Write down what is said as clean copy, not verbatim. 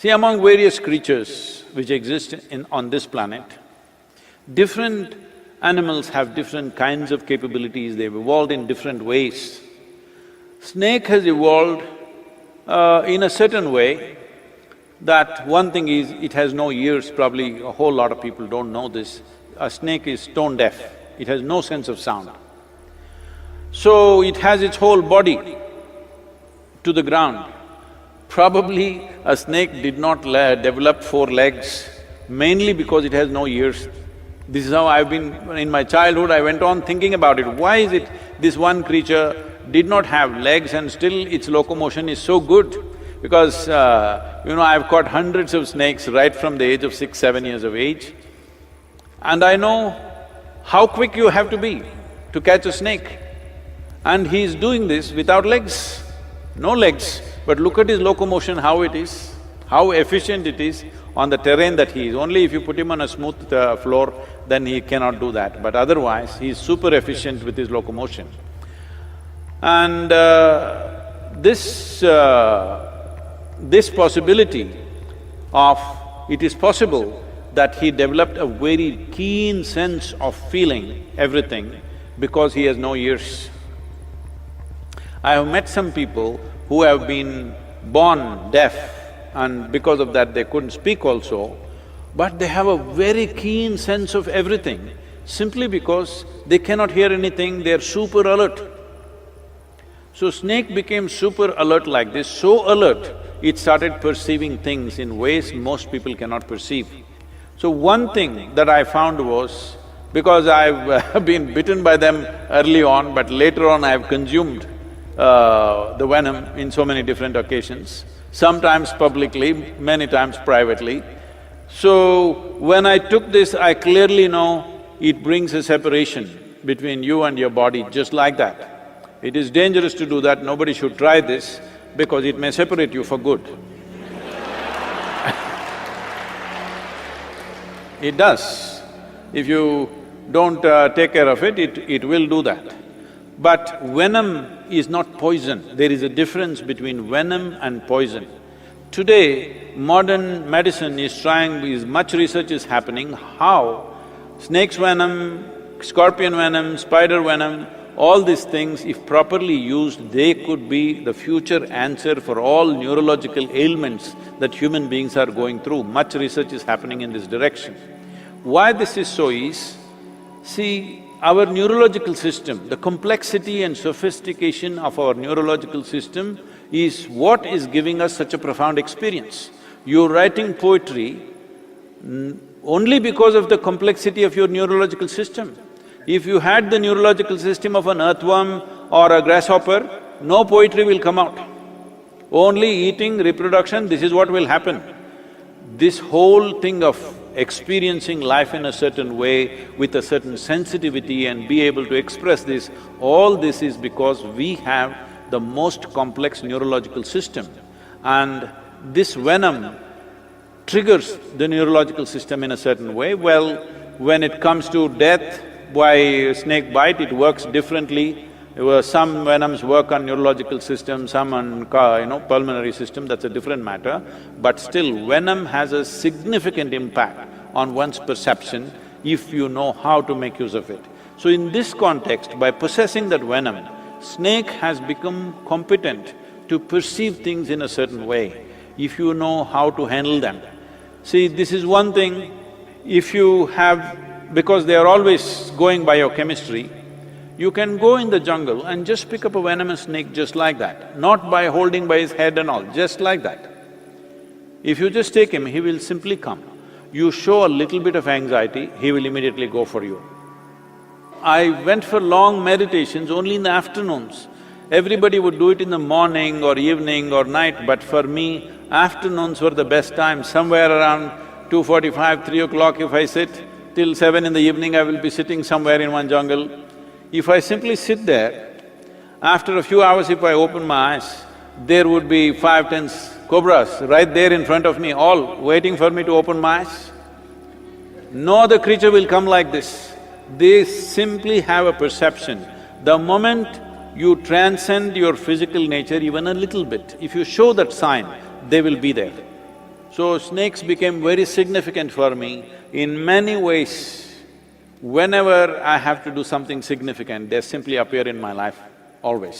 See, among various creatures which exist on this planet, different animals have different kinds of capabilities, they've evolved in different ways. Snake has evolved in a certain way that one thing is, it has no ears, probably a whole lot of people don't know this. A snake is tone deaf, it has no sense of sound. So it has its whole body to the ground. Probably a snake did not develop 4 legs, mainly because it has no ears. This is how I've been… in my childhood I went on thinking about it, why is it this one creature did not have legs and still its locomotion is so good? Because, I've caught hundreds of snakes right from the age of 6, 7 years of age, and I know how quick you have to be to catch a snake. And he's doing this without legs, no legs, but look at his locomotion, how it is, how efficient it is on the terrain that he is. Only if you put him on a smooth floor, then he cannot do that, but otherwise he's super efficient with his locomotion. And this possibility of… it is possible that he developed a very keen sense of feeling everything because he has no ears. I have met some people who have been born deaf and because of that they couldn't speak also, but they have a very keen sense of everything simply because they cannot hear anything, they're super alert. So snake became super alert like this, so alert, it started perceiving things in ways most people cannot perceive. So one thing that I found was, because I've been bitten by them early on, but later on I've consumed the venom in so many different occasions, sometimes publicly, many times privately. So when I took this, I clearly know it brings a separation between you and your body, just like that. It is dangerous to do that, nobody should try this because it may separate you for good. It does. If you don't take care of it, it will do that. But venom is not poison, there is a difference between venom and poison. Today, modern medicine is trying… much research is happening how snake's venom, scorpion venom, spider venom, all these things, if properly used, they could be the future answer for all neurological ailments that human beings are going through. Much research is happening in this direction. Why this is so is, see, our neurological system, the complexity and sophistication of our neurological system is what is giving us such a profound experience. You're writing poetry only because of the complexity of your neurological system. If you had the neurological system of an earthworm or a grasshopper, no poetry will come out. Only eating, reproduction, this is what will happen. This whole thing of experiencing life in a certain way with a certain sensitivity and be able to express this, all this is because we have the most complex neurological system. And this venom triggers the neurological system in a certain way. Well, when it comes to death by snake bite, it works differently. Some venoms work on neurological system, some on pulmonary system, that's a different matter. But still, venom has a significant impact on one's perception if you know how to make use of it. So in this context, by possessing that venom, snake has become competent to perceive things in a certain way, if you know how to handle them. See, this is one thing, if you have… because they are always going biochemistry, you can go in the jungle and just pick up a venomous snake just like that, not by holding by his head and all, just like that. If you just take him, he will simply come. You show a little bit of anxiety, he will immediately go for you. I went for long meditations only in the afternoons. Everybody would do it in the morning or evening or night, but for me, afternoons were the best time. Somewhere around 2:45, 3 o'clock if I sit, till 7 in the evening I will be sitting somewhere in one jungle. If I simply sit there, after a few hours if I open my eyes, there would be 5, 10 cobras right there in front of me, all waiting for me to open my eyes. No other creature will come like this. They simply have a perception. The moment you transcend your physical nature even a little bit, if you show that sign, they will be there. So snakes became very significant for me in many ways. Whenever I have to do something significant, they simply appear in my life, always.